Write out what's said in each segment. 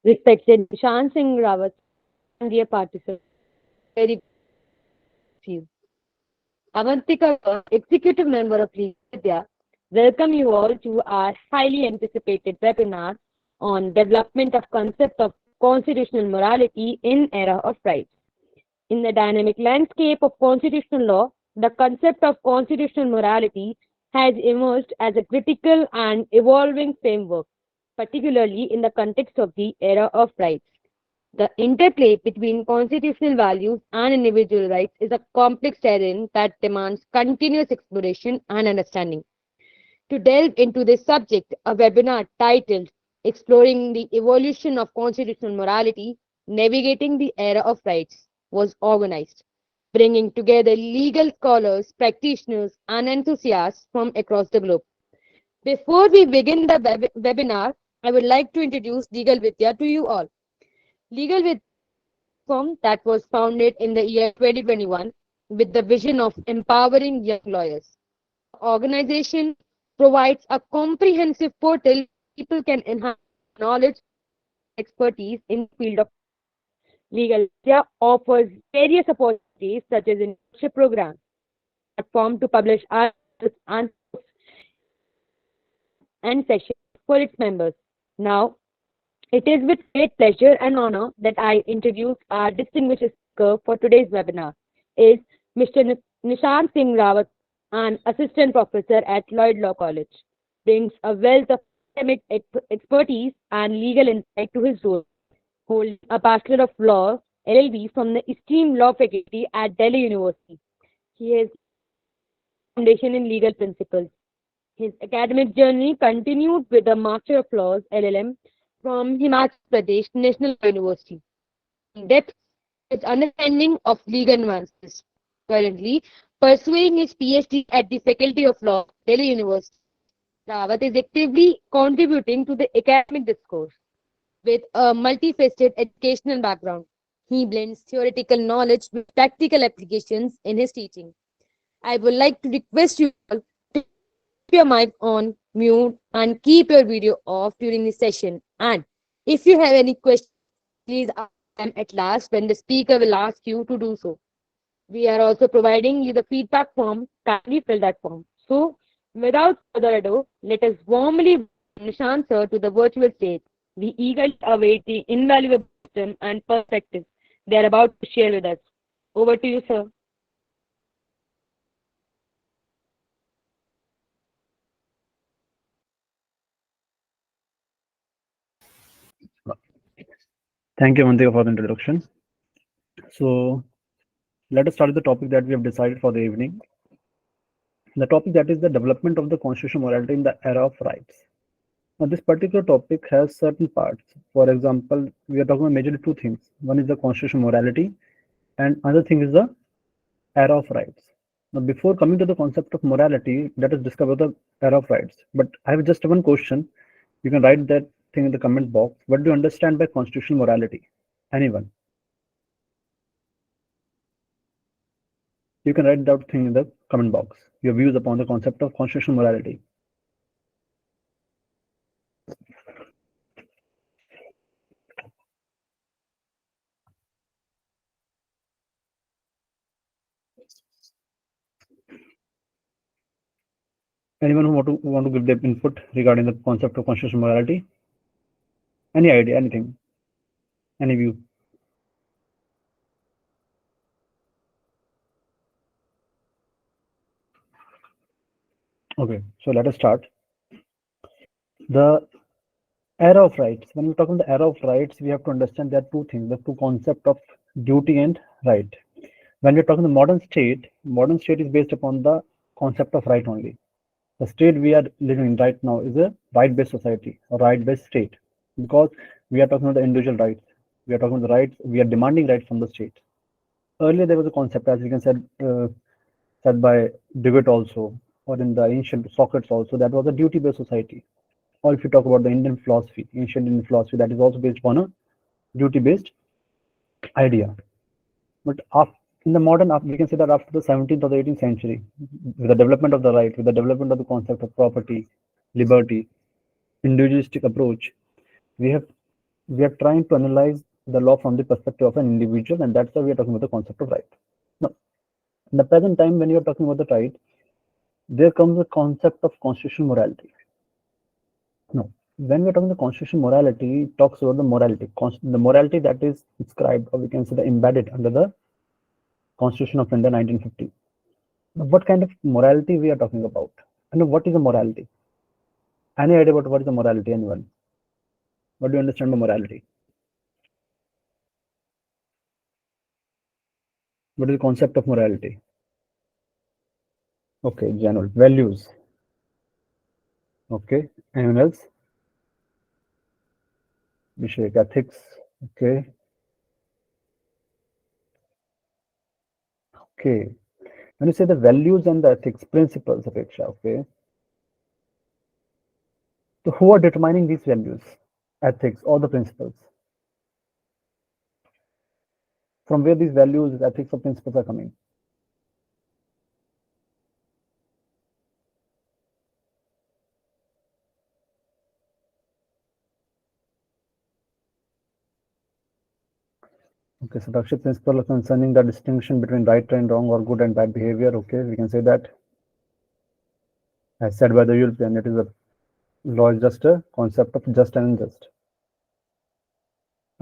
Respected Nishan Singh Rawat and dear participants, very few. Avantika, Executive Member of Legal Vidya, welcome you all to our highly anticipated webinar on development of concept of constitutional morality in era of rights. In the dynamic landscape of constitutional law, the concept of constitutional morality has emerged as a critical and evolving framework, particularly in the context of the era of rights. The interplay between constitutional values and individual rights is a complex terrain that demands continuous exploration and understanding. To delve into this subject, a webinar titled Exploring the Evolution of Constitutional Morality, Navigating the Era of Rights was organized, bringing together legal scholars, practitioners, and enthusiasts from across the globe. Before we begin the webinar, I would like to introduce Legal Vidya to you all. Legal Vidya firm that was founded in the year 2021 with the vision of empowering young lawyers. Organization provides a comprehensive portal people can enhance knowledge expertise in the field of legal. India offers various opportunities such as internship programs, platform to publish articles and sessions for its members. Now, it is with great pleasure and honor that I introduce our distinguished speaker for today's webinar, is Mr. Nishant Singh Rawat, an assistant professor at Lloyd Law College, brings a wealth of academic expertise and legal insight to his role, holding a Bachelor of Law LLB from the esteemed law faculty at Delhi University. He has foundation in legal principles. His academic journey continued with a Master of Laws LLM from Himachal Pradesh National University. In depth his understanding of legal nuances. Currently pursuing his PhD at the Faculty of Law, Delhi University, Rawat is actively contributing to the academic discourse with a multifaceted educational background. He blends theoretical knowledge with practical applications in his teaching. I would like to request you all to keep your mic on mute and keep your video off during the session. And if you have any questions, please ask them at last when the speaker will ask you to do so. We are also providing you the feedback form. Kindly fill that form. So, without further ado, let us warmly welcome Nishant sir to the virtual stage. We eagerly await the invaluable wisdom and perspectives they are about to share with us. Over to you, sir. Thank you, Mantika, for the introduction. So, let us start with the topic that we have decided for the evening. The topic that is the development of the constitutional morality in the era of rights. Now, this particular topic has certain parts. For example, we are talking about majorly two things. One is the constitutional morality, and other thing is the era of rights. Now, before coming to the concept of morality, let us discover the era of rights. But I have just one question. You can write that thing in the comment box. What do you understand by constitutional morality? Anyone? You can write that thing in the comment box. Your views upon the concept of constitutional morality. Anyone who want to give their input regarding the concept of constitutional morality? Any idea? Anything? Any view? Okay, so let us start. The era of rights. When we talk about the era of rights, we have to understand there are two things: the two concepts of duty and right. When we're talking the modern state is based upon the concept of right only. The state we are living in right now is a right-based society, a right-based state, because we are talking about the individual rights. We are talking about the rights. We are demanding rights from the state. Earlier, there was a concept, as we can said by Dewitt also, or in the ancient Socrates also, that was a duty-based society. Or if you talk about the Indian philosophy, ancient Indian philosophy, that is also based upon a duty-based idea. But in the modern, we can say that after the 17th or the 18th century, with the development of the right, with the development of the concept of property, liberty, individualistic approach, we have We are trying to analyze the law from the perspective of an individual, and that's why we are talking about the concept of right. Now, in the present time, when you are talking about the right, there comes the concept of constitutional morality. Now, when we are talking the constitutional morality, it talks about the morality, the morality that is inscribed, or we can say the embedded under the Constitution of India 1950. Now, what kind of morality we are talking about? And what is a morality? Any idea about what is a morality? Anyone? What do you understand by morality? What is the concept of morality? Okay, general values. Okay, anyone else? Vishek, ethics. Okay, okay. When you say the values and the ethics, principles, Apeksha, okay. So who are determining these values, ethics, or the principles? From where these values, ethics, or principles are coming? Okay, so Rakshit, principle concerning the distinction between right and wrong or good and bad behavior. Okay, we can say that, as said by the European, it is a law is just a concept of just and unjust.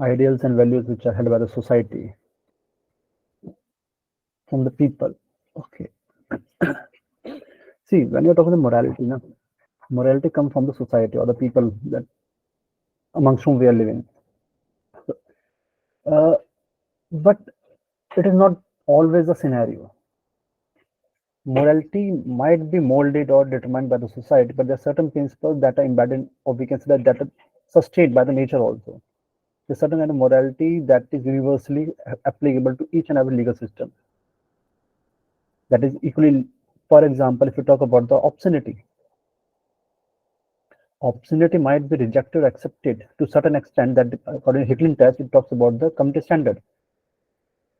Ideals and values which are held by the society, from the people. Okay. See, when you're talking about morality, no, morality comes from the society or the people that amongst whom we are living. Uh, but it is not always a scenario. Morality might be molded or determined by the society, but there are certain principles that are embedded, or we can say that are sustained by the nature also. There's certain kind of morality that is universally applicable to each and every legal system. That is equally, for example, if you talk about the obscenity, obscenity might be rejected or accepted to certain extent that according to Hicklin test, it talks about the community standard,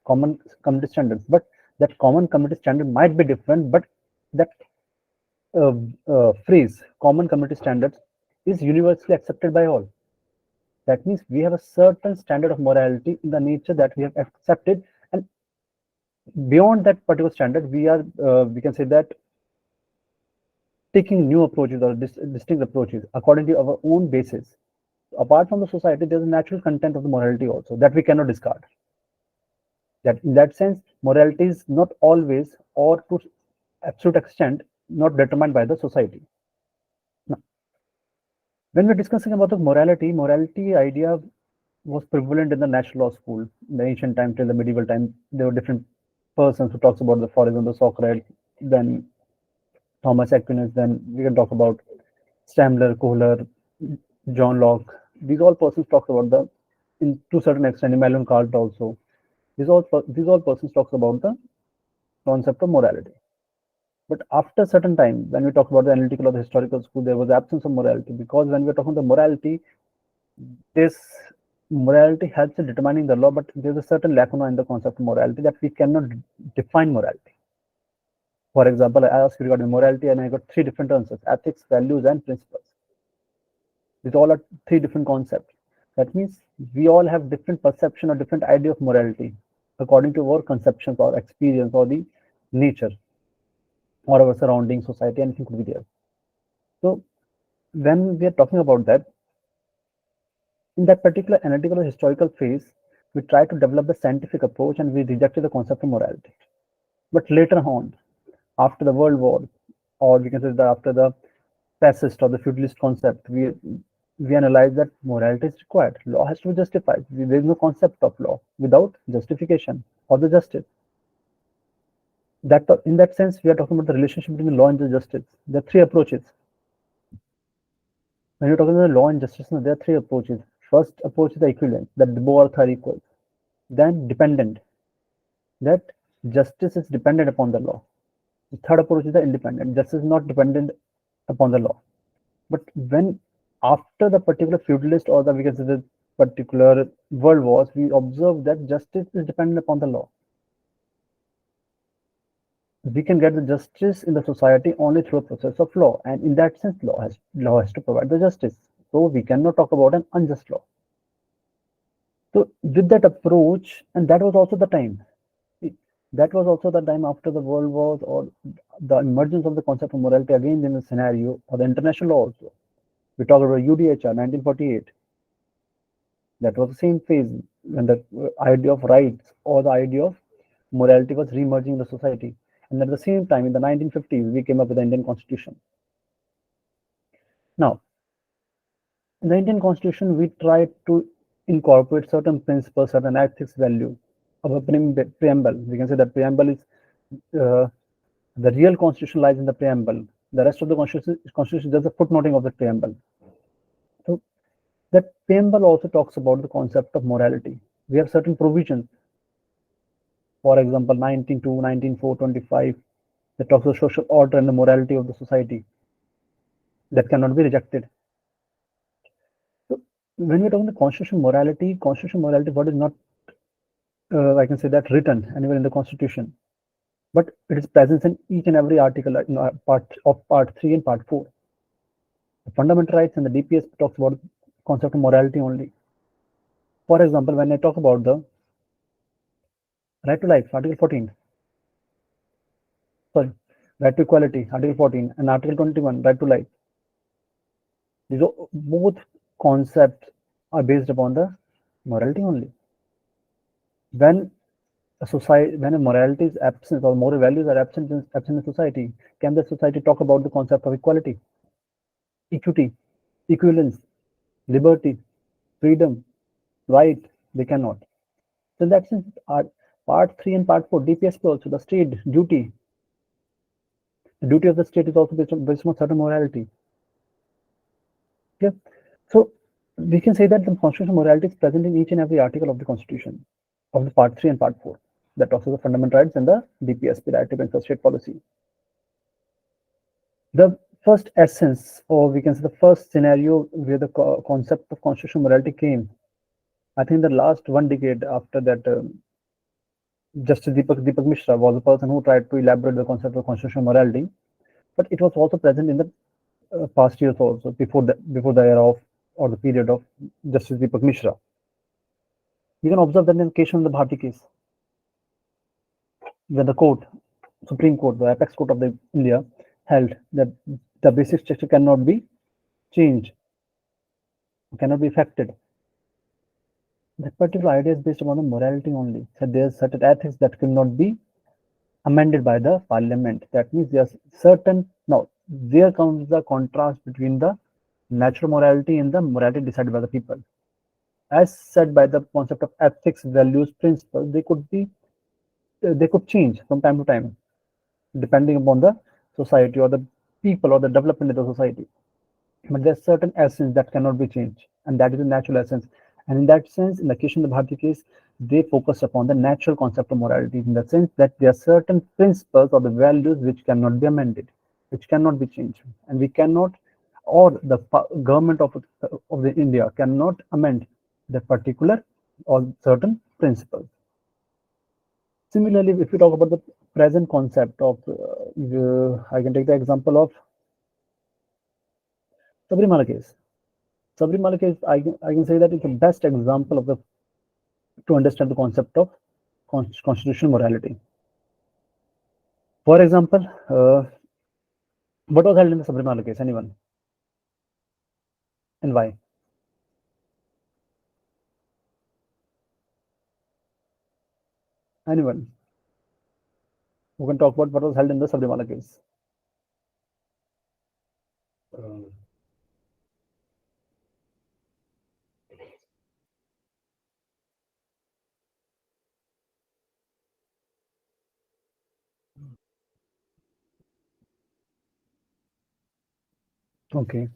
common community standards. But that common community standard might be different, but that phrase, common community standards, is universally accepted by all. That means we have a certain standard of morality in the nature that we have accepted, and beyond that particular standard, we can say that taking new approaches or distinct approaches according to our own basis. Apart from the society, there's a natural content of the morality also that we cannot discard. That in that sense, morality is not always or to absolute extent not determined by the society. Now, when we're discussing about the morality idea was prevalent in the natural law school in the ancient time till the medieval time. There were different persons who talks about the, for example, Socrates, then Thomas Aquinas, then we can talk about Stamler, Kohler, John Locke. These all persons talk about the, in to certain extent, Immanuel Kant also. These all persons talks about the concept of morality. But after certain time, when we talk about the analytical or the historical school, there was absence of morality, because when we're talking about the morality, this morality helps in determining the law, but there's a certain lacuna in the concept of morality that we cannot define morality. For example, I asked you regarding morality, and I got three different answers: ethics, values, and principles. These all are three different concepts. That means we all have different perception or different idea of morality according to our conceptions or experience or the nature or our surrounding society, anything could be there. So when we are talking about that, in that particular analytical or historical phase, we try to develop the scientific approach and we rejected the concept of morality. But later on, after the World War, or we can say that after the fascist or the feudalist concept, we analyze that morality is required. Law has to be justified. There is no concept of law without justification or the justice. That in that sense, we are talking about the relationship between law and the justice. There are three approaches. When you're talking about law and justice, there are three approaches. First approach is the equivalent, that both are equal. Then dependent, that justice is dependent upon the law. The third approach is the independent, justice is not dependent upon the law. But when after the particular feudalist or the we can say the particular world wars, we observe that justice is dependent upon the law. We can get the justice in the society only through a process of law, and in that sense, law has to provide the justice. So we cannot talk about an unjust law. So with that approach, and that was also the time. That was also the time after the world wars or the emergence of the concept of morality again in the scenario or the international law also. We talk about UDHR 1948. That was the same phase when the idea of rights or the idea of morality was re-emerging in the society. And at the same time, in the 1950s, we came up with the Indian Constitution. Now, in the Indian Constitution, we tried to incorporate certain principles, certain ethics value of a preamble. We can say that preamble is uh, the real constitution lies in the preamble. The rest of the constitution is just a footnoting of the preamble. So that preamble also talks about the concept of morality. We have certain provisions, for example, 19.2, 19.4, 25, that talks of social order and the morality of the society that cannot be rejected. So when we're talking the constitutional morality, what is not, I can say that written anywhere in the constitution, but it is present in each and every article, part 3 and part 4. The fundamental rights and the DPS talks about concept of morality only. For example, when I talk about the right to life, Article 14, sorry, right to equality, Article 14, and Article 21, right to life. These are both concepts are based upon the morality only. When when a morality is absent or moral values are absent in society, can the society talk about the concept of equality, equity, equivalence, liberty, freedom, right? They cannot. So in that sense, part 3 and part 4, DPSP also, the state duty. The duty of the state is also based on certain morality. Okay? So we can say that the constitutional morality is present in each and every article of the constitution of the part 3 and part 4. That talks about the fundamental rights and the DPSP, directive and state policy. The first essence, or we can say the first scenario where the concept of constitutional morality came, I think the last 1 decade after that, Justice Deepak Mishra was the person who tried to elaborate the concept of constitutional morality, but it was also present in the past years also, before the era of or the period of Justice Deepak Mishra. You can observe that in the case of the Bharti case, where the court, Supreme Court, the apex court of the India, held that the basic structure cannot be changed, cannot be affected. That particular idea is based upon the morality only. So there's certain ethics that cannot be amended by the parliament. That means there's certain, now there comes the contrast between the natural morality and the morality decided by the people. As said by the concept of ethics, values, principles, they could change from time to time, depending upon the society or the people or the development of the society. But there's certain essence that cannot be changed, and that is the natural essence. And in that sense, in the case of the Bharti case, they focus upon the natural concept of morality in the sense that there are certain principles or the values which cannot be amended, which cannot be changed, and we cannot, or the government of the India cannot amend that particular or certain principles. Similarly, if we talk about the present concept of, I can take the example of Sabrimala case. Sabrimala case, I can say that it's the best example of the to understand the concept of constitutional morality. For example, what was held in the Sabrimala case? Anyone? And why? Anyone who can talk about what was held in the Sabrimala case? Okay.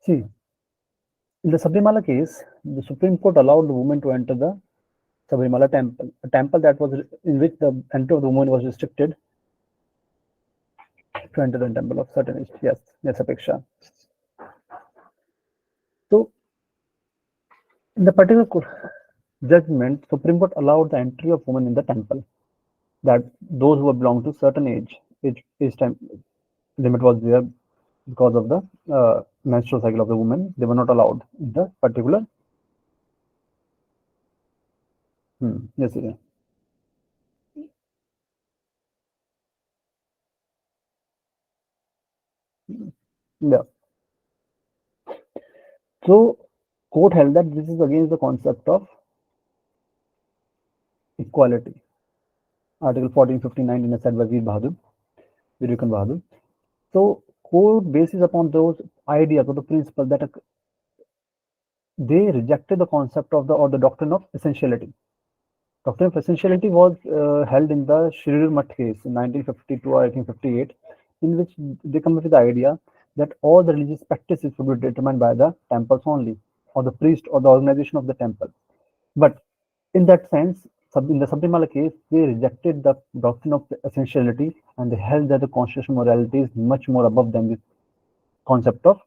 See, in the Sabrimala case, the Supreme Court allowed the woman to enter the Sabrimala temple, a temple that was in which the entry of the woman was restricted to enter the temple of certain age. Yes, yes, Apeksha. So, in the particular judgment, Supreme Court allowed the entry of women in the temple. That those who belong to certain age time limit was there because of the menstrual cycle of the woman. They were not allowed in the particular Yes, yeah. Yeah. So court held that this is against the concept of equality. Article 1459 in a said by Veer Khan Bahadur. So court bases upon those ideas or the principle that they rejected the concept of the or the doctrine of essentiality. Doctrine of essentiality was held in the Shri Math case in 1952 or I think 58, in which they come up with the idea that all the religious practices would be determined by the temples only, or the priest or the organization of the temple. But in that sense, in the Sabrimala case, they rejected the doctrine of essentiality and they held that the constitutional morality is much more above than the concept of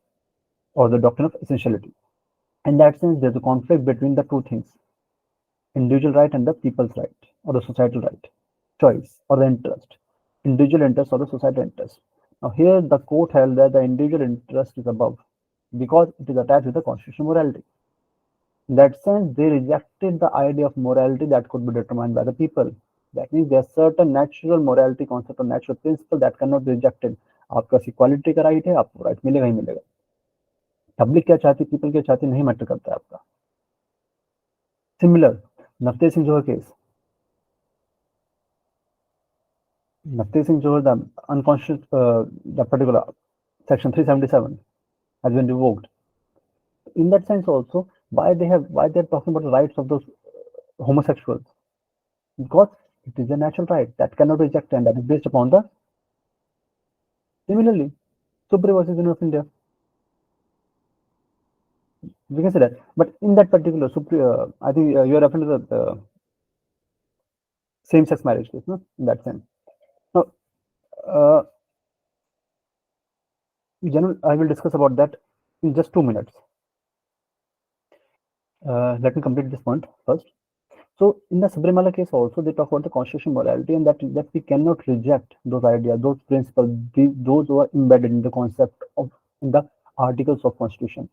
or the doctrine of essentiality. In that sense, there's a conflict between the two things, individual right and the people's right or the societal right, choice or the interest, individual interest or the societal interest. Now, here the court held that the individual interest is above because it is attached with the constitutional morality. In that sense, they rejected the idea of morality that could be determined by the people. That means there are certain natural morality concept or natural principle that cannot be rejected. आपका equality का right है, आपको right मिलेगा ही मिलेगा. Public क्या चाहती, people क्या चाहती, नहीं मैटर करता है आपका. Similar, Navtej Singh Johar case. Navtesh Singh Johar, the unconscious, the particular section 377 has been revoked. In that sense, also, why they're talking about the rights of those homosexuals? Because it is a natural right that cannot be rejected, and that is based upon the. Similarly, Supreme versus Union of India, we can say that. But in that particular I think you are referring to the same-sex marriage case, no? In that sense. Now, uh, I will discuss about that in just 2 minutes. Let me complete this point first. So in the Sabrimala case also, they talk about the constitutional morality and that we cannot reject those ideas, those principles, those who are embedded in the concept of in the articles of constitution.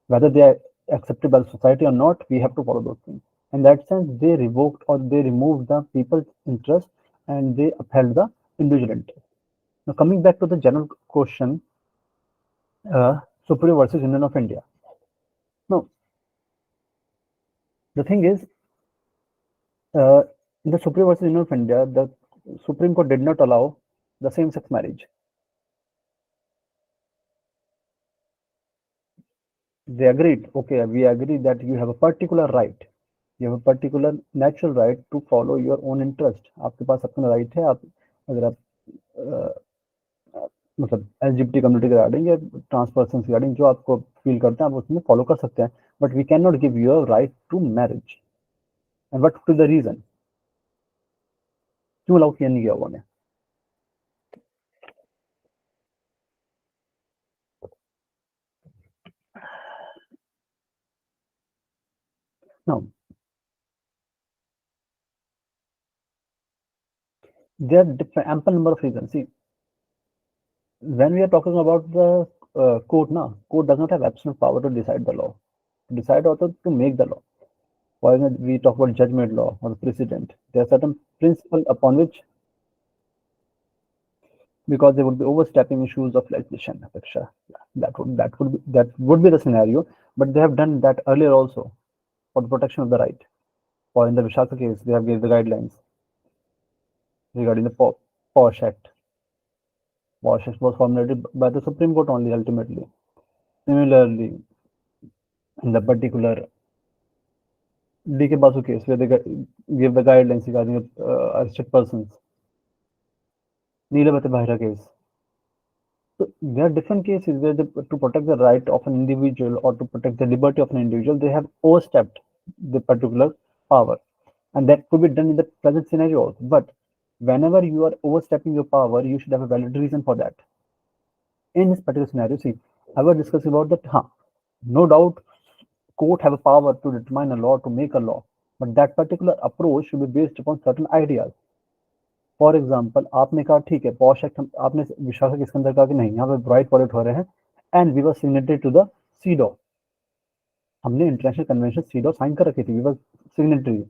Whether they are accepted by the society or not, we have to follow those things. In that sense, they revoked or they removed the people's interest and they upheld the individual interest. Now coming back to the general question, Supreme versus Union of India. Now, the thing is, in the Supreme versus Union of India, the Supreme Court did not allow the same-sex marriage. They agreed, okay, we agree that you have a particular right, you have a particular natural right to follow your own interest. आपके पास अपना right है, आप अगर आप मतलब LGBT community regarding या trans person regarding जो आपको फील करते हैं आप उसमें फॉलो कर सकते हैं, but we can not give you a right to marriage. And what to the reason, क्यों अलाउ किया नहीं गया उन्होंने? Now, there are ample number of reasons. See, when we are talking about the court, now court does not have absolute power to decide the law, to decide also to make the law. Why not we talk about judgment law or the precedent? There are certain principles upon which, because they would be overstepping issues of legislation. That would be the scenario. But they have done that earlier also for the protection of the right. Or in the Vishaka case, they have given the guidelines regarding the POSH Act. POSH Act was formulated by the Supreme Court only ultimately. Similarly, in the particular DK Basu case, where they gave the guidelines regarding arrested persons. Neelavati Bahira case. So there are different cases where to protect the right of an individual or to protect the liberty of an individual, they have overstepped the particular power. And that could be done in the present scenario also. But whenever you are overstepping your power, you should have a valid reason for that. In this particular scenario, see, I was discussing about that, no doubt, court have a power to determine a law, to make a law, but that particular approach should be based upon certain ideas. For example आपने कहा ठीक है posh act, आपने विशाखा के अंदर कहा कि नहीं यहाँ पे राइट वायलेट हो रहे हैं, and we were signatory to the CEDAW. हमने इंटरनेशनल कन्वेंशन सीडो साइन कर रखी थी, we were signatory.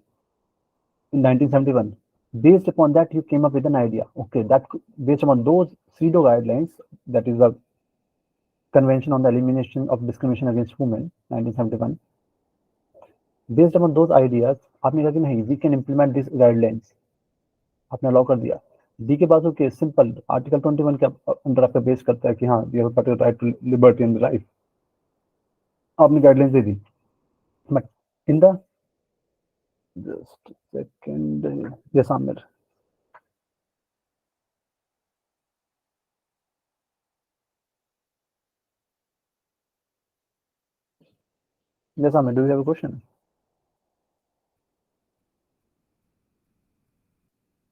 in 1971. Based upon that, you came up with an idea. Okay, that based upon those pseudo guidelines, that is the Convention on the Elimination of Discrimination Against Women, 1971. Based upon those ideas, आपने कहा कि नहीं, we can implement these guidelines. आपने allow कर दिया. D के पास okay simple article 21 के अंदर आपका बेस करता है कि हाँ we have particular right to liberty and life. आपने गाइडलाइंस दे दी. But in the just second, yes Amir, yes Amir, do you have a question?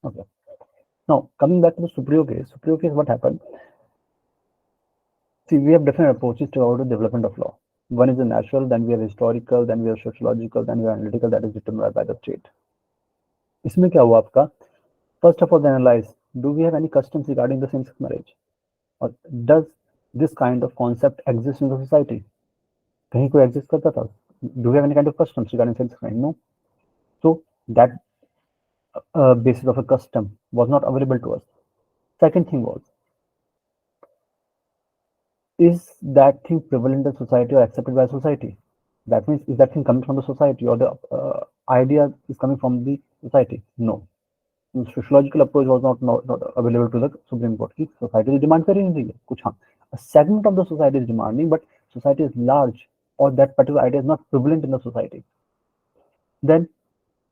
Okay. Now, coming back to the Supreme case, what happened? See, we have different approaches to the development of law. One is the natural, then we have historical, then we have sociological, then we have analytical, that is determined by the state. इसमें क्या हुआ आपका? First of all, they analyze, do we have any customs regarding the same-sex marriage? Or does this kind of concept exist in the society? कहीं कोई exist करता था? Do we have any kind of customs regarding same-sex marriage? No. So that basis of a custom was not available to us. Second thing was, is that thing prevalent in society or accepted by society? That means, is that thing coming from the society or the idea is coming from the society? No. The sociological approach was not available to the Supreme Court. की society is demand कर ही नहीं रही है कुछ. हाँ, a segment of the society is demanding, but society is large or that particular idea is not prevalent in the society. Then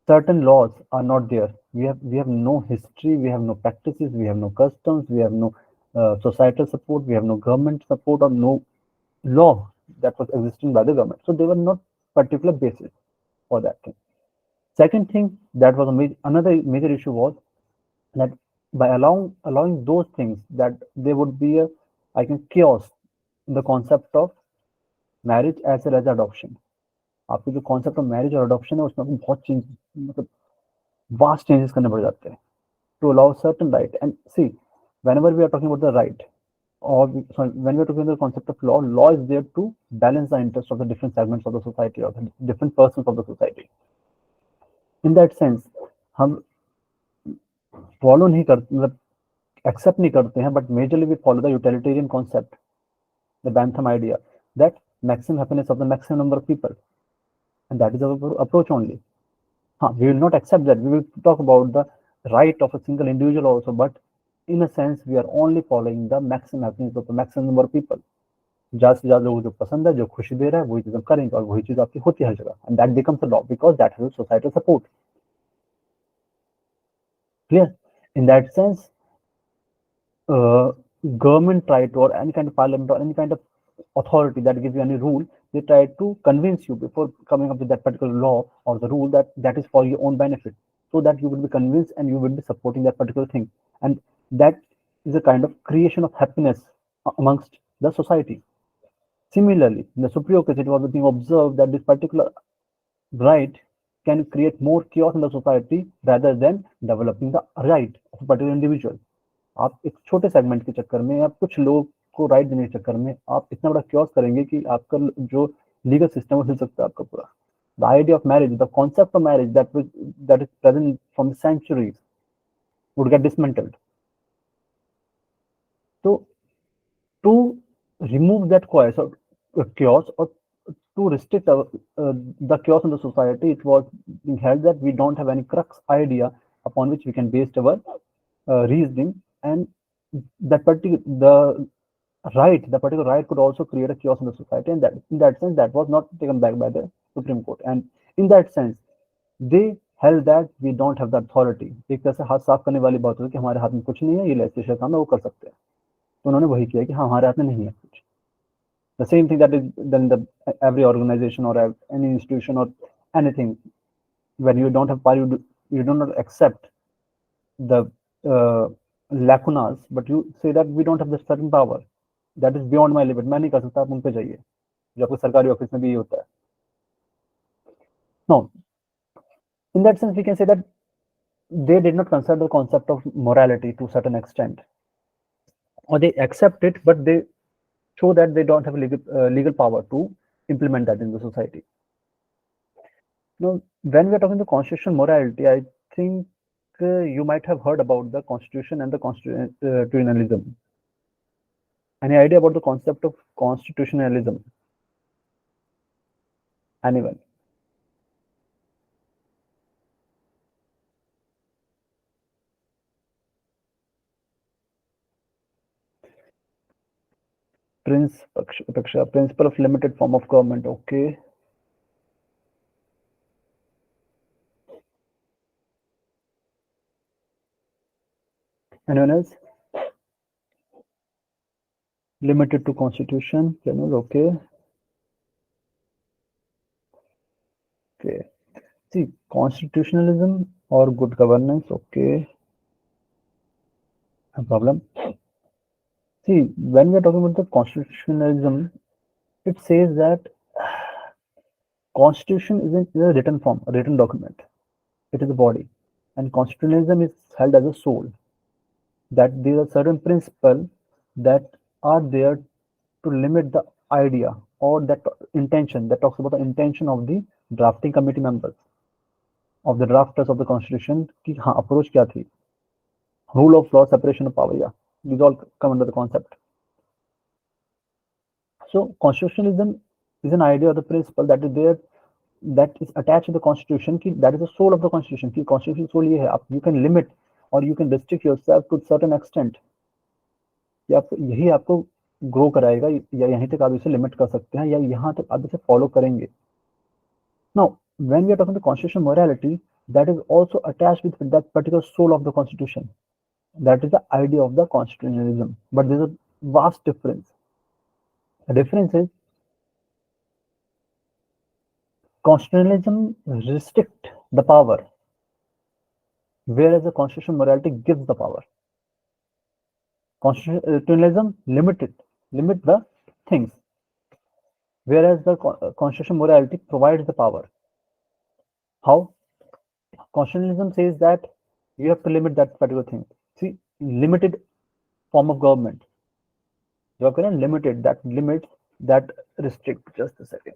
certain laws are not there. We have no history, we have no practices, we have no customs, we have no societal support, we have no government support or no law that was existing by the government. So they were not particular basis for that thing. Second thing that was another major issue was that by allowing those things, that there would be a, I can chaos in the concept of marriage as well as adoption. आपके जो concept of marriage और adoption है उसमें आपको बहुत change, मतलब vast changes करने पड़ जाते हैं to allow certain right. And see, whenever we are talking about the right, or sorry, when we are talking about the concept of law, law is there to balance the interest of the different segments of the society or the different persons of the society. In that sense, हम follow नहीं करते, मतलब accept नहीं करते हैं, but majorly we follow the utilitarian concept, the Bentham idea, that maximum happiness of the maximum number of people, and that is our approach only. We will not accept that. We will talk about the right of a single individual also, but in a sense, we are only following the maximum happiness of the maximum number of people. ज्यादा से ज्यादा लोगों को जो पसंद है, जो खुशी दे रहा है, वही चीज हम करेंगे और वही चीज आपकी होती है हर जगह. And that becomes a law because that has societal support. Clear? In that sense, government try to, or any kind of parliament or any kind of authority that gives you any rule, they try to convince you before coming up with that particular law or the rule that that is for your own benefit, so that you will be convinced and you will be supporting that particular thing, and that is a kind of creation of happiness amongst the society. Similarly, in the Supreme Court, it was being observed that this particular right can create more chaos in the society rather than developing the right of a particular individual. आप एक छोटे segment के चक्कर में, आप कुछ लोग को राइट देने के चक्कर में आप इतना बड़ा क्योस करेंगे कि आपका जो लीगल सिस्टम हिल सकता है आपका पूरा. The idea of marriage, the concept of marriage that is present from the centuries would get dismantled. So to remove that chaos or to restrict the chaos in the society, it was being held that we don't have any crux idea upon which we can base our reasoning, and that particular right could also create a chaos in the society, and that in that sense that was not taken back by the Supreme Court. And in that sense they held that we don't have the authority. एक तरह से हाथ साफ करने वाली बात होती है कि हमारे हाथ में कुछ नहीं है, ये लेजिस्लेशन काम है वो कर सकते हैं. तो उन्होंने वही किया कि हाँ हमारे हाथ में नहीं है कुछ. The same thing that is done in the every organization or any institution or anything. When you don't have power, you do not accept the lacunas, but you say that we don't have the certain power that is beyond my limit. मैं नहीं कर सकता, आप उन पे जाइए. जो आपको सरकारी ऑफिस में भी ये होता है. Now, in that sense, we can say that they did not consider the concept of morality to a certain extent, or they accept it, but they show that they don't have legal power to implement that in the society. Now, when we are talking the constitutional morality, I think you might have heard about the constitution and the constitutionalism. Any idea about the concept of constitutionalism? Anyone? Principle of limited form of government. Okay. Anyone else? Limited to constitution. Okay. Okay. See, constitutionalism or good governance. Okay. No problem. See, when we are talking about the constitutionalism, it says that constitution isn't a written form, a written document. It is a body, and constitutionalism is held as a soul. That there are certain principles that are there to limit the idea or that intention that talks about the intention of the drafting committee members of the drafters of the constitution की हाँ approach क्या थी, rule of law, separation of power, yeah, these all come under the concept. So constitutionalism is an idea or the principle that is there, that is attached to the constitution, that is the soul of the constitution. कि constitution soul ये है, you can limit or you can restrict yourself to a certain extent, या यही आपको grow कराएगा, या यहीं तक आप इसे लिमिट कर सकते हैं, या यहाँ तक आप इसे फॉलो करेंगे. Now, when we are talking about constitutional morality, that is also attached with that particular soul of the constitution. That is the idea of the constitutionalism. But there is a vast difference. The difference is constitutionalism restricts the power, whereas the constitutional morality gives the power. Constitutionalism limit the things, whereas the constitutional morality provides the power. How? Constitutionalism says that you have to limit that particular thing. See, limited form of government. You are limited, that limits, that restrict. Just a second.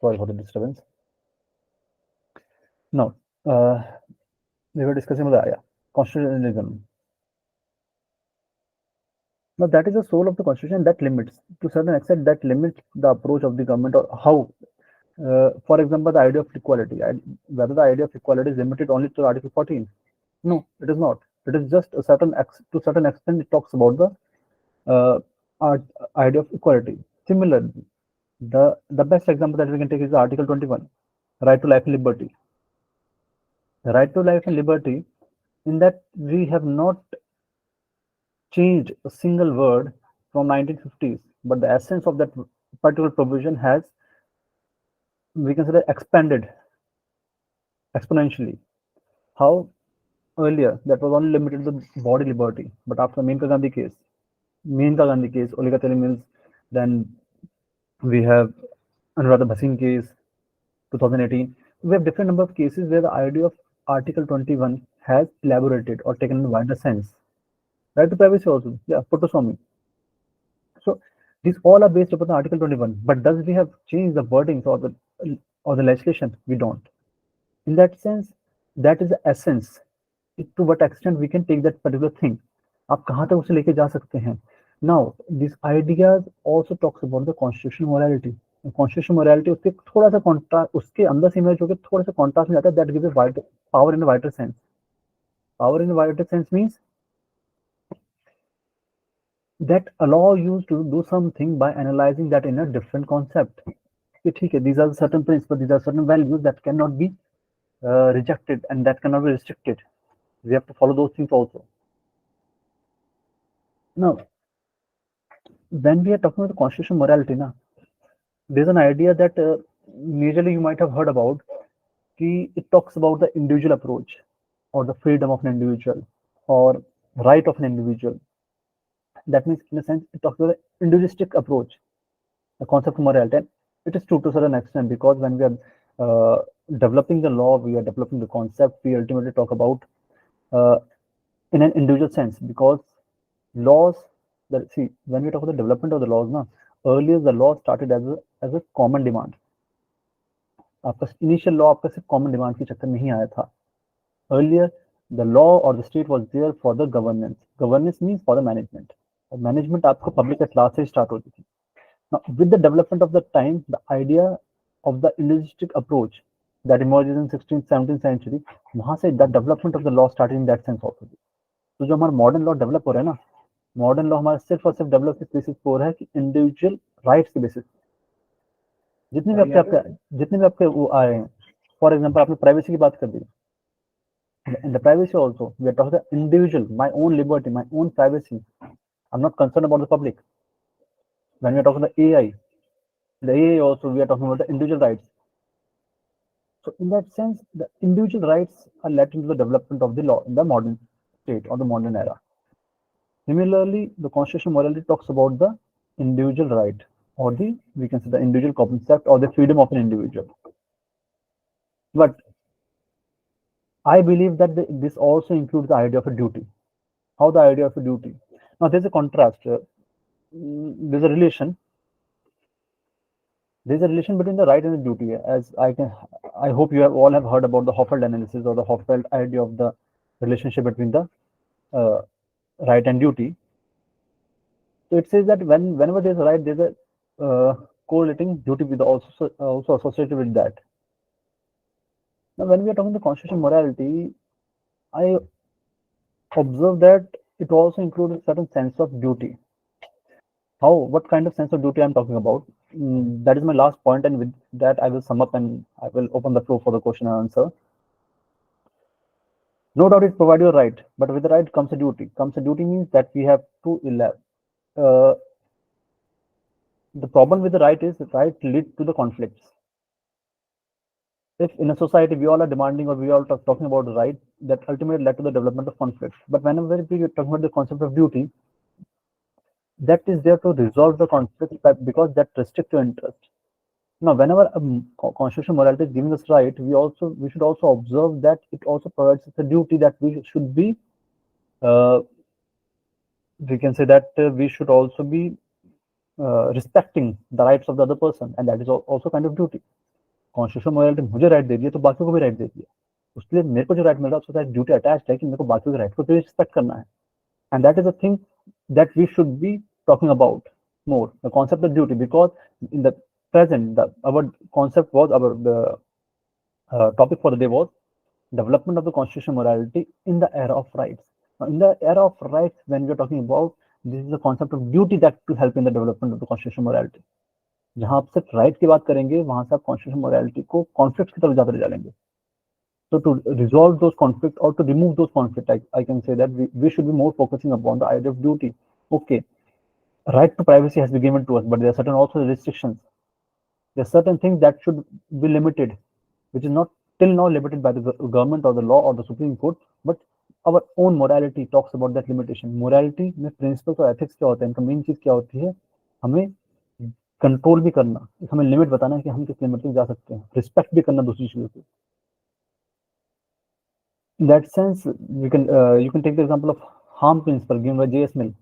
Sorry for the disturbance. Now, we were discussing about constitutionalism. Now, that is the soul of the constitution that limits, to a certain extent, that limits the approach of the government or how. For example, the idea of equality. Whether the idea of equality is limited only to Article 14. No, it is not. It is just a certain to certain extent it talks about the idea of equality. Similarly, the best example that we can take is Article 21, right to life and liberty. The right to life and liberty, in that we have not changed a single word from 1950s, but the essence of that particular provision has, we can say, expanded exponentially. How? Earlier that was only limited to the body liberty, but after the Menka Gandhi case, Olga Telling Mills, then we have Anuradha Bhasin case, 2018. We have different number of cases where the idea of Article 21 has elaborated or taken in a wider sense. Right to privacy also, yeah, Puttoswamy. So these all are based upon the Article 21. But does we have changed the wordings or the legislation? We don't. In that sense, that is the essence. To what extent we can take that particular thing. आप कहाँ तक उसे लेके जा सकते हैं. Now, these ideas also talks about the constitutional morality. Constitutional morality उसके थोड़ा सा contrast, उसके अंदर से इमेज होकर थोड़ा सा contrast में जाता है. That gives a wider power in a wider sense. Power in a wider sense means that allow you to do something by analyzing that in a different concept. Okay, these are certain principles, these are certain values that cannot be rejected and that cannot be restricted. We have to follow those things also. Now, when we are talking about the constitutional morality, na, there's an idea that majorly you might have heard about. It talks about the individual approach or the freedom of an individual or right of an individual. That means, in a sense, it talks about the individualistic approach, the concept of morality. And it is true to a certain extent because when we are developing the law, we are developing the concept, we ultimately talk about uh, in an individual sense because laws that see when we talk about the development of the laws now earlier the law started as a common demand आपका initial law आपका सिर्फ common demand के चक्कर में ही आया था earlier the law or the state was there for the governance means for the management और management आपको public at large से start होती थी now with the development of the time the idea of the individualistic approach that emerges in 16th 17th century वहां से the development of the law started in that sense also तो जो हमारा modern law develop हो रहा है ना modern law हमारा सिर्फ और सिर्फ डेवलप किस बेसिस पे हो रहा है कि इंडिविजुअल राइट्स के बेसिस जितने भी आपके वो आए हैं फॉर एग्जांपल आपने प्राइवेसी की बात कर दी in the privacy also we are talking about individual my own liberty my own privacy I'm not concerned about the public when we are talking about the AI also we are talking about the individual rights so in that sense the individual rights are led into the development of the law in the modern state or the modern era. Similarly, the constitutional morality talks about the individual right or the we can say the individual concept or the freedom of an individual. But I believe that this also includes the idea of a duty. How the idea of a duty? Now there's a contrast. There's a relation. There's a relation between the right and the duty. I hope you have all have heard about the Hoffeld analysis or the Hoffeld idea of the relationship between the right and duty. So it says that whenever there's a right, there's a correlating duty with also associated with that. Now, when we are talking the constitutional morality, I observe that it also includes a certain sense of duty. What kind of sense of duty I'm talking about? That is my last point, and with that, I will sum up and I will open the floor for the question and answer. No doubt it provides you a right, but with the right comes a duty. Comes a duty means that we have to the problem with the right is the right lead to the conflicts. If in a society we all are demanding or we all talking about the right, that ultimately led to the development of conflict. But whenever we are talking about the concept of duty, that is there to resolve the conflict because that restricts your interest. Now, whenever constitutional morality is giving us right, we should also observe that it also provides us a duty that we should be. We can say that we should also be respecting the rights of the other person, and that is also kind of duty. Constitution morality मुझे right they दिया तो बाकियों को भी right they दिया उसके लिए मेरे को जो राइट मिल रहा है उसके साथ ड्यूटी अटैच्ड है कि मेरे को बाकियों के राइट को भी रिस्पेक्ट करना है and that is a thing that we should be talking about more the concept of duty because in the present our concept was our the topic for the day was development of the constitutional morality in the era of rights. Now, in the era of rights when we are talking about this is the concept of duty that to help in the development of the constitutional morality. जहां आप सिर्फ right की बात करेंगे वहां से आप constitution morality को कॉन्फ्लिक्ट की तरफ ज्यादा ले जाएंगे so to resolve those conflicts or to remove those conflicts I can say that we should be more focusing upon the idea of duty. Okay, right to privacy has been given to us but there are certain also restrictions. There are certain things that should be limited which is not till now limited by the government or the law or the Supreme Court but our own morality talks about that limitation. Morality में principles और ethics क्या होते हैं इनका main चीज क्या होती है हमें कंट्रोल भी करना हमें लिमिट बताना है कि हम किस लिमिट तक जा सकते हैं रिस्पेक्ट भी करना दूसरी चीजों को in that sense you can take the example of harm principle given by J.S. Mill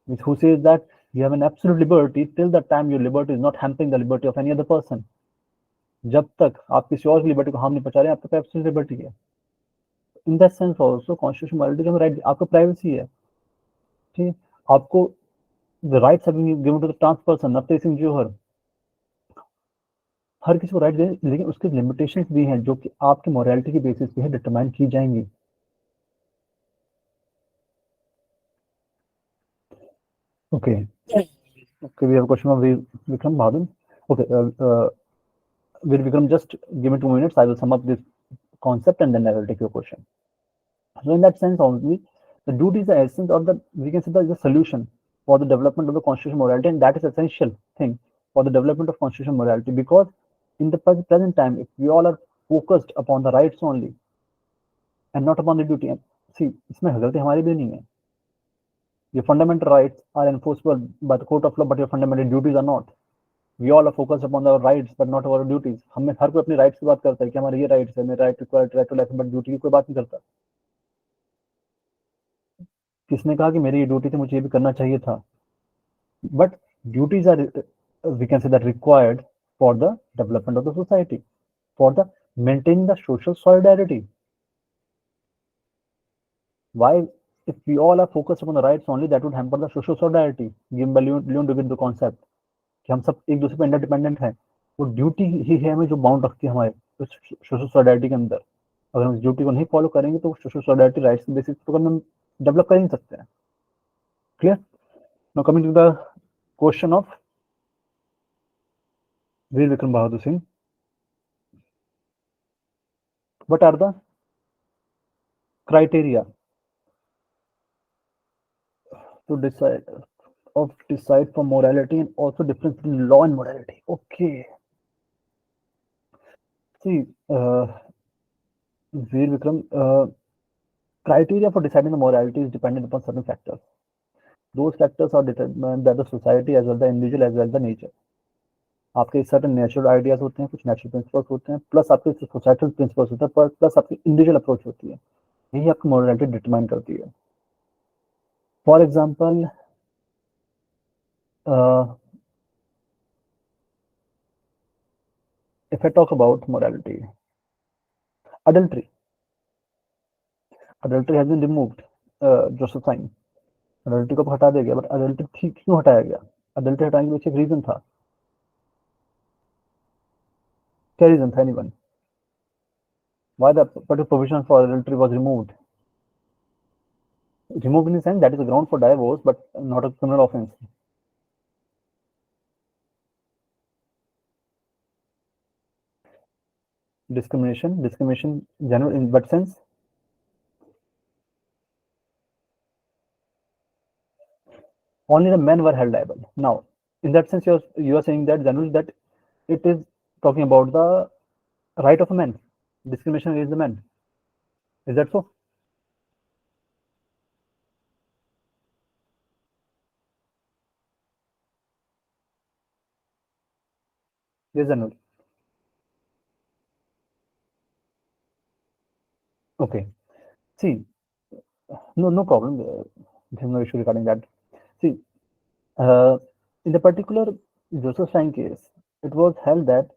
which who says that you have an absolute liberty till the time your liberty is not hampering the liberty of any other person. जब तक आप किसी और की liberty को harm नहीं पहुंचा रहे आपका एब्सोल्यूट लिबर्टी है. In that sense also constitution morality का राइट आपका प्राइवेसी है. ठीक, आपको the rights have been given to the trans person Navtej Singh Johar. हर किसी को राइट दे लेकिन उसके लिमिटेशंस भी हैं जो कि आपकी मॉरलिटी के बेसिस पे डिटरमाइन की जाएंगी. Okay. Okay, we have a question of Vikram Bhadan. Okay, Vikram, just give me 2 minutes. I will sum up this concept and then I will take your question. So in that sense, only the duty is the essence or the we can say that is the solution for the development of the constitutional morality, and that is essential thing for the development of constitutional morality, because in the present time, if we all are focused upon the rights only and not upon the duty, and see, इसमें गलती हमारी भी नहीं है. Your fundamental rights are enforceable by the court of law, but your fundamental duties are not. We all are focused upon our rights, but not our duties. हमें हर कोई अपनी rights की बात करता है कि हमारे ये rights है, मेरा right to equality, right to life, but duty की कोई बात नहीं करता. किसने कहा कि मेरी ये ड्यूटी थी, मुझे ये भी करना चाहिए था? But duties are, we can say that, required for the development of the society, for the maintaining the social solidarity. Why? If we all are focused upon the rights only, that would hamper the social solidarity. Given by Leon Dewey the concept कि हम सब एक दूसरे पर interdependent हैं, वो duty ही है हमें जो बाउंड रखती है हमारे सोशल सॉलिडारिटी के अंदर. अगर हम इस ड्यूटी को नहीं फॉलो करेंगे तो सोशल सॉलिडारिटी राइट्स के बेसिस पर हम डेवलप कर ही नहीं सकते हैं. Clear? Now coming to the question of Vir Vikram Bahadur Singh. What are the criteria to decide for morality, and also difference between law and morality? Okay. See, Veer Vikram, criteria for deciding the morality is dependent upon certain factors. Those factors are determined by the society as well the individual as well the nature. आपके certain natural ideas होते हैं, कुछ natural principles होते हैं, plus आपके societal principles होते हैं, plus आपकी individual approach होती है. यही आपकी morality determine करती है. For example, if I talk about morality, adultery has been removed. Joseph Fine, adultery को हटा दिया गया, but adultery क्यों हटाया गया? Adultery हटाने के पीछे एक reason था. क्या reason था? Anyone? Why the particular provision for adultery was removed? Removed in the sense that is a ground for divorce, but not a criminal offense. Discrimination, general in what sense? Only the men were held liable. Now, in that sense, you are saying that generally that it is talking about the right of a man. Discrimination against the men. Is that so? Yes or no? Okay. See, no problem. There's no issue regarding that. See, in the particular Joseph Stein case, it was held that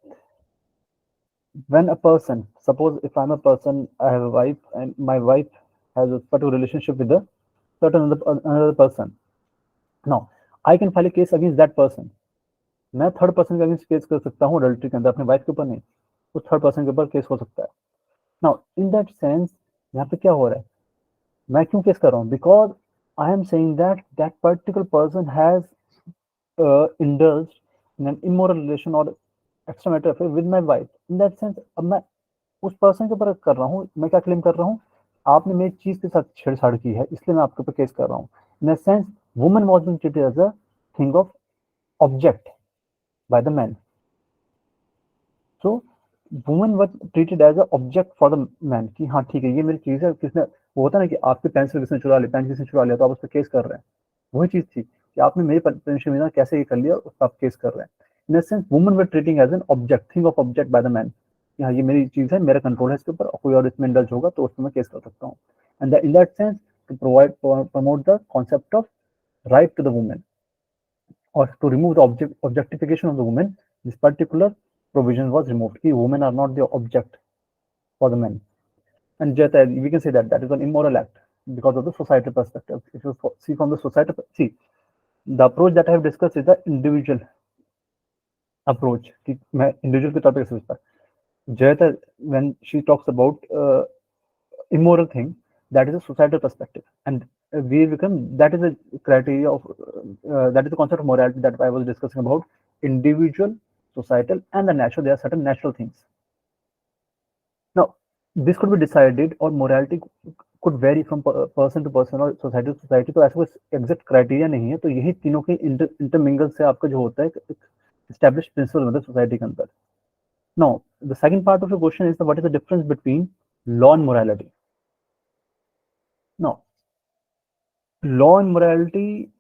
when a person, suppose if I'm a person, I have a wife, and my wife has a particular relationship with a certain another person. Now, I can file a case against that person. मैं third person के against case कर सकता हूँ adultery के अंदर, अपने wife के ऊपर नहीं, उस थर्ड पर्सन के ऊपर केस हो सकता है. नाउ इन दैट सेंस यहाँ पे क्या हो रहा है, मैं क्यों केस कर रहा हूँ? Because I am saying that that particular person has indulged in an immoral relation और extra matter affair with my wife. In that sense अब मैं उस पर्सन के ऊपर कर रहा हूँ, मैं क्या क्लेम कर रहा हूँ? आपने मेरी चीज के साथ छेड़छाड़ की है, इसलिए मैं आपके ऊपर केस कर रहा हूँ. In that sense woman was being treated as a thing of object by the man. So women were treated as a object for the man कि हाँ ठीक है ये मेरी चीज है. किसने, वो होता है ना कि आपके पेंसिल किसने चुरा लिया, पेन किसने चुरा लिया, तो आप उस पर केस कर रहे हैं. वही चीज थी कि आपने मेरी पेंसिल में कैसे ये कर लिया, उस पर आप केस कर रहे हैं. In sense woman were treating as an object, thing of object by the man. हाँ ये मेरी चीज है, मेरा कंट्रोल है इसके ऊपर, और कोई और इसमें इंडल्ज होगा तो उस पर मैं केस कर सकता हूँ. And in that sense to promote the concept of right to the woman, or to remove the objectification of the woman, this particular provision was removed. Ki women are not the object for the men. And just we can say that that is an immoral act because of the societal perspective. If you see from the societal, see the approach that I have discussed is the individual approach. कि मैं individual के तौर पे सोचता. Jayata, when she talks about immoral thing, that is a societal perspective, and we become, that is a criteria of that is the concept of morality that I was discussing about. Individual, societal, and the natural. There are certain natural things. Now this could be decided, or morality could vary from person to person और society to society, तो ऐसा कोई exact criteria नहीं है। तो यही तीनों के इंटरमिंगल से आपका जो होता है एस्टैब्लिश प्रिंसिपल होता है सोसाइटी के अंदर। Now the second part of your question is what is the difference between law and morality. Now law and morality,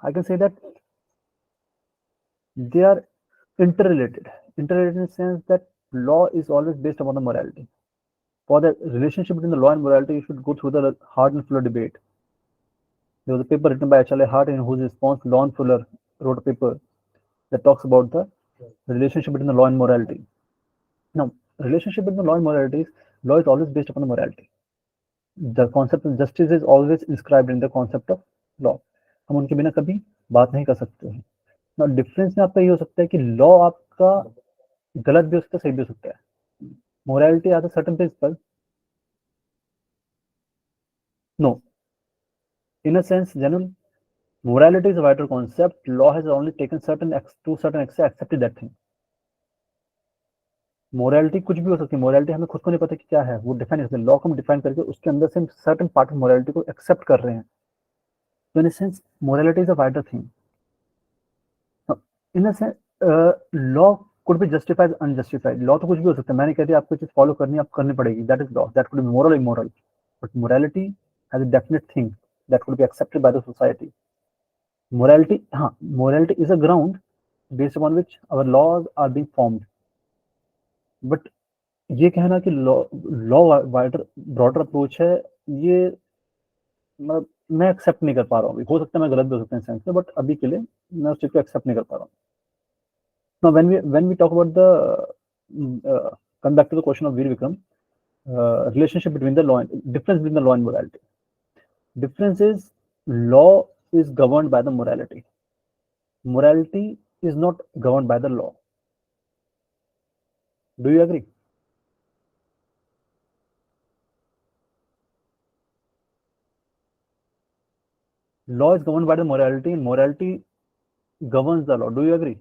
I can say that they are interrelated. Interrelated in the sense that law is always based upon the morality. For the relationship between the law and morality, you should go through the Hart and Fuller debate. There was a paper written by H.L.A. Hart, in whose response Lon Fuller wrote a paper that talks about the relationship between the law and morality. Now, relationship between the law and morality is law is always based upon the morality. The concept of justice is always inscribed in the concept of law. हम उनके बिना कभी बात नहीं कर सकते हैं। ना डिफरेंस में आपका ये हो सकता है कि लॉ आपका गलत भी हो सकता है, सही भी हो सकता है। Morality are the certain principle, no, in a sense general morality is a wider concept. Law has only taken to certain extent accepted that thing. Morality कुछ भी हो सकती है। मोरालिटी हमें खुद को नहीं पता कि क्या है, वो डिफाइन करते हैं। लॉ को हम डिफाइन करके उसके अंदर से हम सर्टेन पार्ट ऑफ मोरालिटी को एक्सेप्ट कर रहे हैं। तो in sense morality is a wider thing. In sense law could be justified unjustified. Law तो कुछ भी हो सकता है। मैंने कह दिया आपको चीज फॉलो करनी है, आप करनी पड़ेगी, that is law. That could be moral immoral, but morality has a definite thing that could be accepted by the society. Morality, हाँ, morality is a ground based upon which our laws are being formed. But ये कहना कि law wider broader approach है, ये मैं accept नहीं कर पा रहा हूँ। हो सकता है मैं गलत भी हो सकता है सेंस में, बट अभी के लिए मैं उस चीज को एक्सेप्ट नहीं कर पा रहा हूँ। Now when we talk about the come back to the question of Veer Vikram, relationship between the law and difference between the law and morality. Difference is law is governed by the morality. Morality is not governed by the law. Do you agree? Law is governed by the morality, and morality governs the law. Do you agree?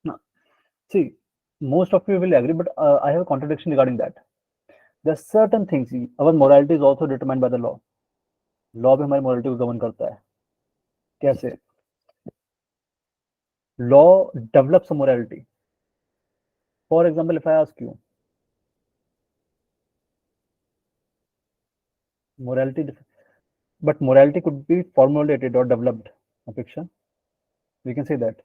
No. See, most of you will agree, but I have a contradiction regarding that. There are certain things. Our morality is also determined by the law. Law भी हमारी morality को govern करता है। कैसे? Law develops a morality. For example, if I ask you, morality, but morality could be formulated or developed. Apeksha, we can say that.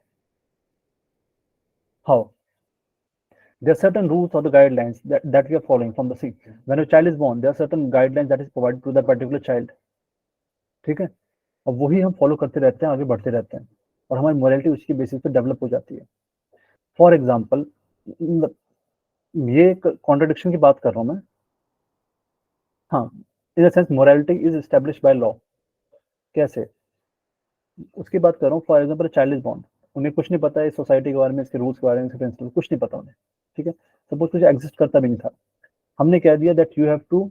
How? There are certain rules or the guidelines that we are following from the sea. When a child is born, there are certain guidelines that is provided to that particular child. ठीक है, और वही हम follow करते रहते हैं, आगे बढ़ते रहते हैं, और हमारी मोरालिटी उसकी बेसिस पे डेवलप हो जाती है। फॉर एग्जाम्पल, ये कॉन्ट्रडिक्शन की बात कर रहा हूं मैं। हाँ, in the sense morality is establish by law. कैसे? उसकी बात कर रहा हूँ। For example, child is born, उन्हें कुछ नहीं पता है सोसाइटी के बारे में, इसके रूल्स के बारे में, इसके प्रिंसिपल, कुछ नहीं पता उन्हें। ठीक है, सपोज कुछ एग्जिस्ट करता भी नहीं था, हमने कह दिया that you have to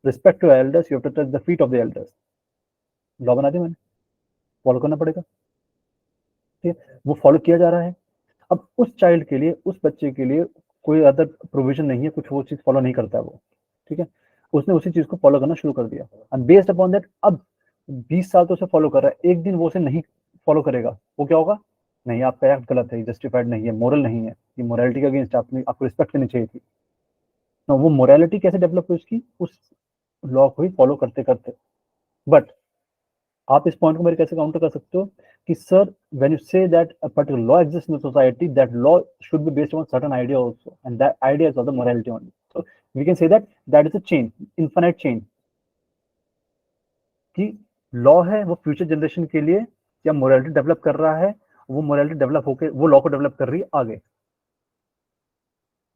respect your elders, you have to touch the feet of the elders. Law बना दिया मैंने, फॉलो करना पड़ेगा। ठीक है, वो फॉलो किया जा रहा है। अब उस चाइल्ड के लिए, उस बच्चे के लिए कोई अदर प्रोविजन नहीं है, कुछ वो चीज फॉलो नहीं करता है वो। ठीक है, उसने उसी चीज को फॉलो करना शुरू कर दिया, एंड बेस्ड अपॉन दैट अब 20 साल तो उसे फॉलो कर रहा है, एक दिन वो उसे नहीं फॉलो करेगा, वो क्या होगा? नहीं, आपका एक्ट गलत है, जस्टिफाइड नहीं है, मोरल नहीं है, ये मोरालिटी के अगेंस्ट आपको रिस्पेक्ट करनी चाहिए थी ना। वो मोरालिटी कैसे डेवलप हुई उसकी? उस लॉ को ही फॉलो करते करते। बट आप इस पॉइंट को मेरे कैसे काउंटर कर सकते हो कि sir, when you say that a particular law exist in the society, that law should be based on certain idea also, and that idea is of the morality only. So we can say that that is a chain, infinite chain, कि law है वो future generation के लिए या morality develop कर रहा है, वो मोरालिटी डेवलप होकर वो लॉ को डेवलप कर रही है आगे।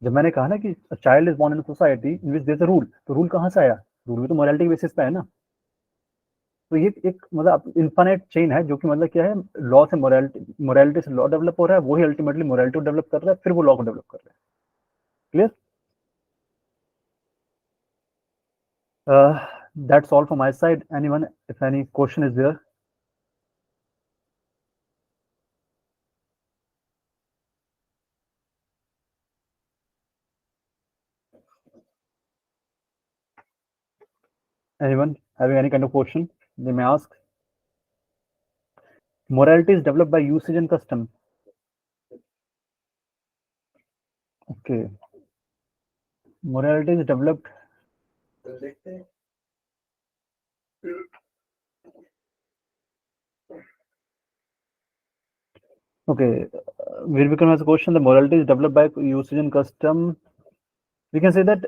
जब मैंने कहा ना कि child is born in society in which there is a rule, तो रूल कहाँ से आया? रूल भी तो मोरालिटी के बेसिस पे है ना। तो ये एक मतलब इनफाइनाइट चेन है, जो कि मतलब क्या है, लॉ से मोरालिटी, मोरालिटी से लॉ डेवलप हो रहा है, वही अल्टीमेटली मोरालिटी को डेवलप कर रहा है, फिर वो लॉ को डेवलप कर रहा है। Clear? That's all from my side. Anyone, if any question is there? Anyone having any kind of question they may ask? Morality is developed by usage and custom. Okay. Morality is developed. Okay. Will become as a question. The morality is developed by usage and custom. We can say that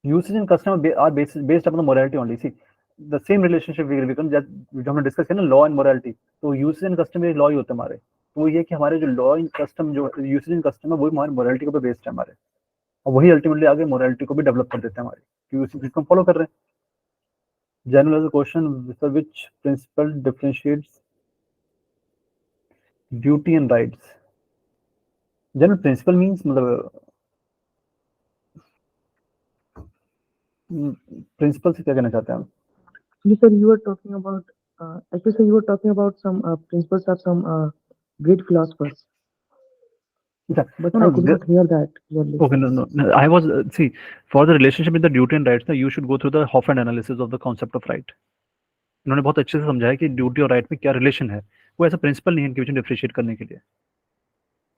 usage and custom are based upon the morality only. See, the same relationship will become that जो हमने discuss किया ना law and morality, तो usage and custom में law ही होते हैं हमारे. तो ये कि हमारे जो लॉ एंड कस्टम जो यूसेज एंड कस्टम है वो हमारे मोरालिटी के ऊपर बेस्ड है हमारे, और वही अल्टीमेटली आगे मोरालिटी को भी डेवलप कर देते हैं हमारे, क्योंकि उसी को फॉलो कर रहे हैं. General question, which principle differentiates duty and rights. General principle means मतलब प्रिंसिपल से क्या कहना चाहते हैं आप? Yes, sir, you were talking about, actually, sir, you were talking about some principles of some great philosophers. Yeah, But no, I could not hear that clearly. Okay, no. I was see, for the relationship with the duty and rights, you should go through the Hoffman analysis of the concept of right. इन्होंने बहुत अच्छे से समझाया कि duty और right में क्या relation है. वो ऐसा प्रिंसिपल नहीं है इनके बीच में डिफरेंशिएट करने के लिए.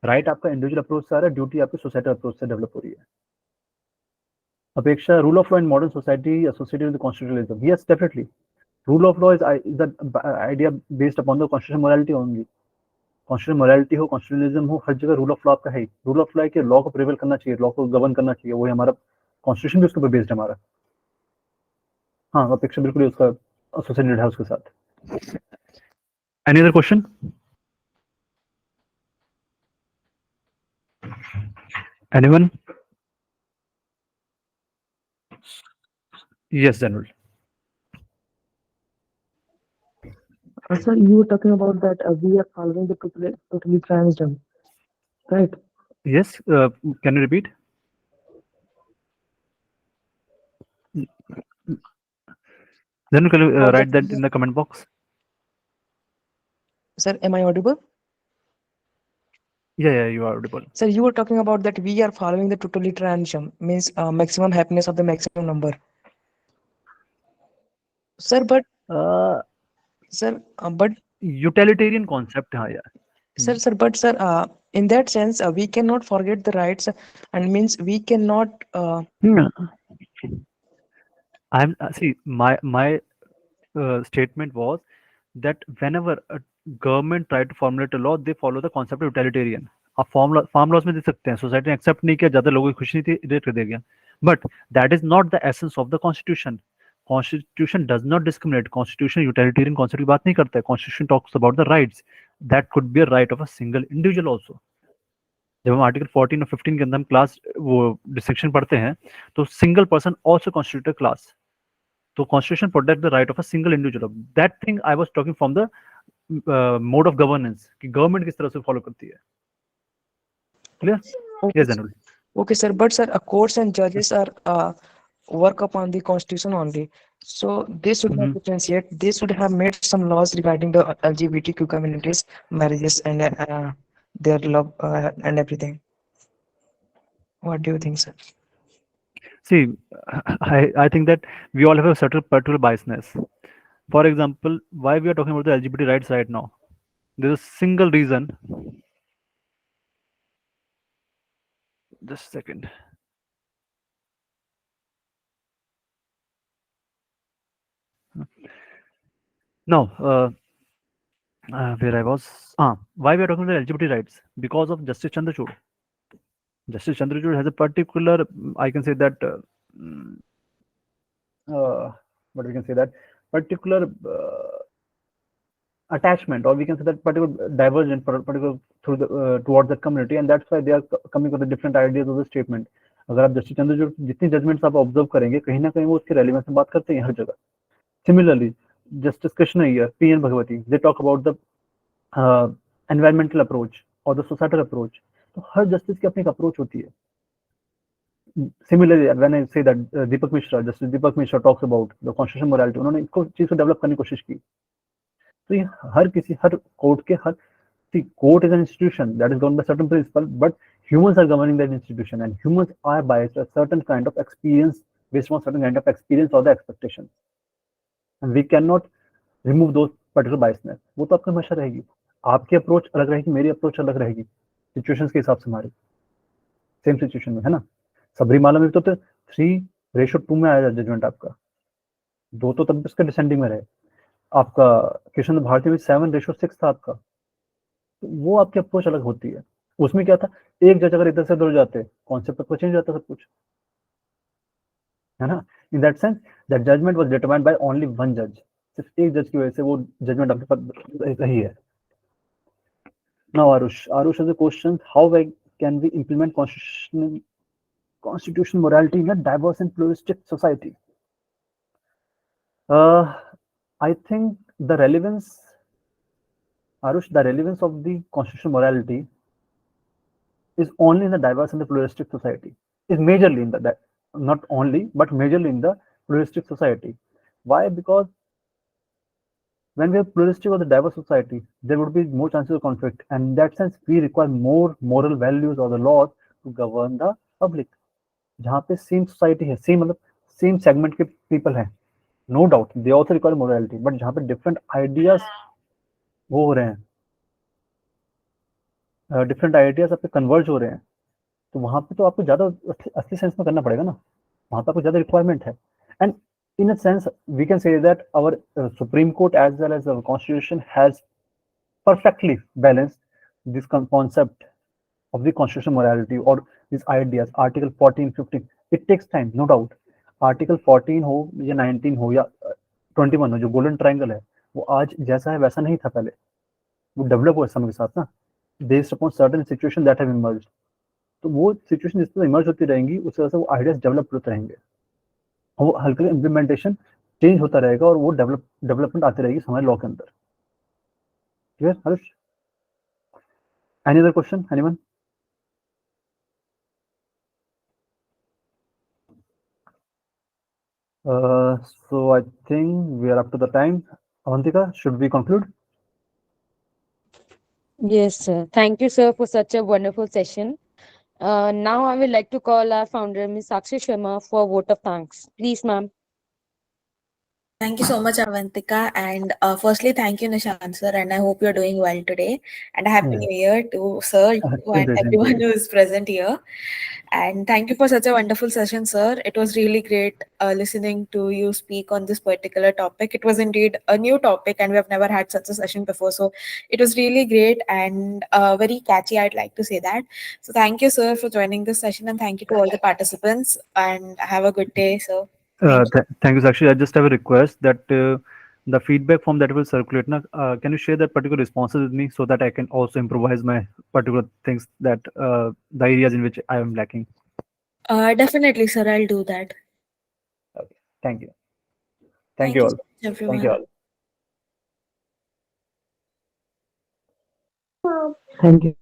राइट आपका इंडिविजुअल अप्रोच से आ रहा है, ड्यूटी आपके सोसाइटल अप्रोच से डेवलप हो रही है. अपेक्षा, rule of law in modern society associated with constitutionalism. Yes, definitely. Rule of law is the idea based upon the constitution morality only. Constitution morality हो, कॉन्स्टिट्यूशनलिज्म हो, हर जगह रूल ऑफ लॉ आपका है. रूल ऑफ लॉ है कि law को prevail करना चाहिए, लॉ को गवर्न करना चाहिए, वो हमारा कॉन्स्टिट्यूशन भी उसके ऊपर बेस्ड है हमारा. हाँ, अपेक्षा बिल्कुल ही उसका एसोसिएटेड है उसके साथ. Any other question? Anyone? Yes, General. Sir, you were talking about that we are following the totalitarianism, right? Yes, can you repeat? Then can you write that in the comment box? Sir, am I audible? Yeah, you are audible. Sir, you were talking about that we are following the totalitarianism, means maximum happiness of the maximum number. Sir, but utilitarian concept, हाँ यार. Sir, in that sense, we cannot forget the rights, and means we cannot. See, my statement was that whenever a government try to formulate a law, they follow the concept of utilitarian. आप farm laws में दे सकते हैं, society ने accept नहीं किया, ज्यादा लोगों की खुशी नहीं थी, इरेट कर दिया गया. But that is not the essence of the constitution. Constitution does not discriminate. Constitution utilitarian concept की बात नहीं करता है. Constitution talks about the rights. That could be a right of a single individual also. जब हम article 14 और 15 के अंदर हम क्लास वो डिस्टिंक्शन पढ़ते हैं, तो single person also constitute a class. तो constitution protect the right of a single individual. That thing I was talking from the mode of governance, कि गवर्नमेंट किस तरह से फॉलो करती है. Clear? Okay, Yes, Anil. Okay, sir. But sir, courts and judges are work upon the constitution only. So they should not differentiate. They should have made some laws regarding the LGBTQ communities, marriages, and their love and everything. What do you think, sir? See, I think that we all have a certain particular biasness. For example, why we are talking about the LGBT rights right now? There's a single reason. Just a second. Now, where I was. Why we are talking about the LGBT rights? Because of Justice Chandrachud. Justice Chandrachud has a particular, I can say that, what we can say that, particular attachment, or we can say that particular divergent, particular through the towards that community, and that's why they are coming with the different ideas of the statement. अगर आप justice Chandrachud जितनी judgements आप observe करेंगे, कहीं ना कहीं वो उसके रेलेवेंस में बात करते हैं हर जगह. Similarly, Justice Krishna Iyer, P.N. Bhagwati, they talk about the environmental approach or the societal approach. तो हर जस्टिस की अपनी एक अप्रोच होती है. Similarly, when I say that Deepak Mishra, Justice Deepak Mishra talks about the constitutional morality, उन्होंने इसको चीज को डेवलप करने की कोशिश की. तो ये हर कोर्ट के see, court is an institution that is governed by certain principle, but humans are governing that institution, and humans are biased. A certain kind of experience based on certain kind of experience or the expectations, and we cannot remove those particular biasness. वो तो आपकी हमेशा रहेगी, आपकी approach अलग रहेगी, मेरी approach अलग रहेगी, सिचुएशंस के हिसाब से हमारी सेम सिचुएशन में, है ना। सबरीमाला में भी तो 3:2 में आया जजमेंट आपका, 2 तो तब भी उसका डिसेंडिंग में रहे। आपका कृष्ण भारती में 7:6 था आपका, तो वो आपकी अप्रोच अलग होती है। उसमें क्या था, एक जज अगर इधर से उधर जाते, कॉन्सेप्ट तो चेंज हो जाता सब कुछ, है ना। In that sense that judgement was determined by only one जज, सिर्फ एक जज की वजह से वो जजमेंट आपके पास रही है। Now Aarush has a question, how can we implement constitutional morality in a diverse and pluralistic society? I think the relevance, Arush, the relevance of the constitutional morality is only in the diverse and the pluralistic society. Is majorly in the, not only, but majorly in the pluralistic society. Why? Because when we have pluralistic or the diverse society, there would be more chances of conflict, and in that sense, we require more moral values or the laws to govern the public. जहाँ पे same society है, same मतलब same segment के people हैं, no doubt they also require morality, but जहाँ पे different ideas वो हो रहे हैं, डिफरेंट आइडियाज आप पे कन्वर्ज हो रहे हैं, तो वहाँ पे तो आपको ज़्यादा असली सेंस में करना पड़ेगा ना, वहाँ पे आपको ज़्यादा रिक्वायरमेंट है। And in a sense, we can say that our Supreme Court as well as our Constitution has perfectly balanced this concept of the constitutional morality or these ideas. Article 14, 15, it takes time, no doubt. Article 14 हो या 19 हो या 21 हो, जो golden triangle है, वो आज जैसा है वैसा नहीं था पहले, वो डेवलप हुआ समय के साथ ना, based upon certain situation that have emerged. तो वो सिचुएशन जिस तरह इमर्ज होती रहेंगी, उस तरह से वो आइडियाज डेवलप होते रहेंगे, वो हल्का इम्प्लीमेंटेशन चेंज होता रहेगा, और वो डेवलपमेंट आती रहेगी हमारे लॉ के अंदर। Clear Harsh? Any other question, anyone? So I think we are up to the time. Avantika, should we conclude? Yes, sir. Thank you, sir, for such a wonderful session. Now I would like to call our founder, Ms. Sakshi Sharma, for a vote of thanks. Please, ma'am. Thank you so much, Avantika. And firstly, thank you, Nishant sir. And I hope you're doing well today. And a happy Yeah. new year to sir and everyone who is present here. And thank you for such a wonderful session, sir. It was really great listening to you speak on this particular topic. It was indeed a new topic, and we have never had such a session before. So it was really great and very catchy, I'd like to say that. So thank you, sir, for joining this session. And thank you to all the participants. And have a good day, sir. Thank you, Sakshi. I just have a request that the feedback form that will circulate, can you share that particular responses with me so that I can also improvise my particular things that the areas in which I am lacking. Definitely, sir. I'll do that. Okay. Thank you. Thank you you all. so much, everyone. Thank you all. Thank you.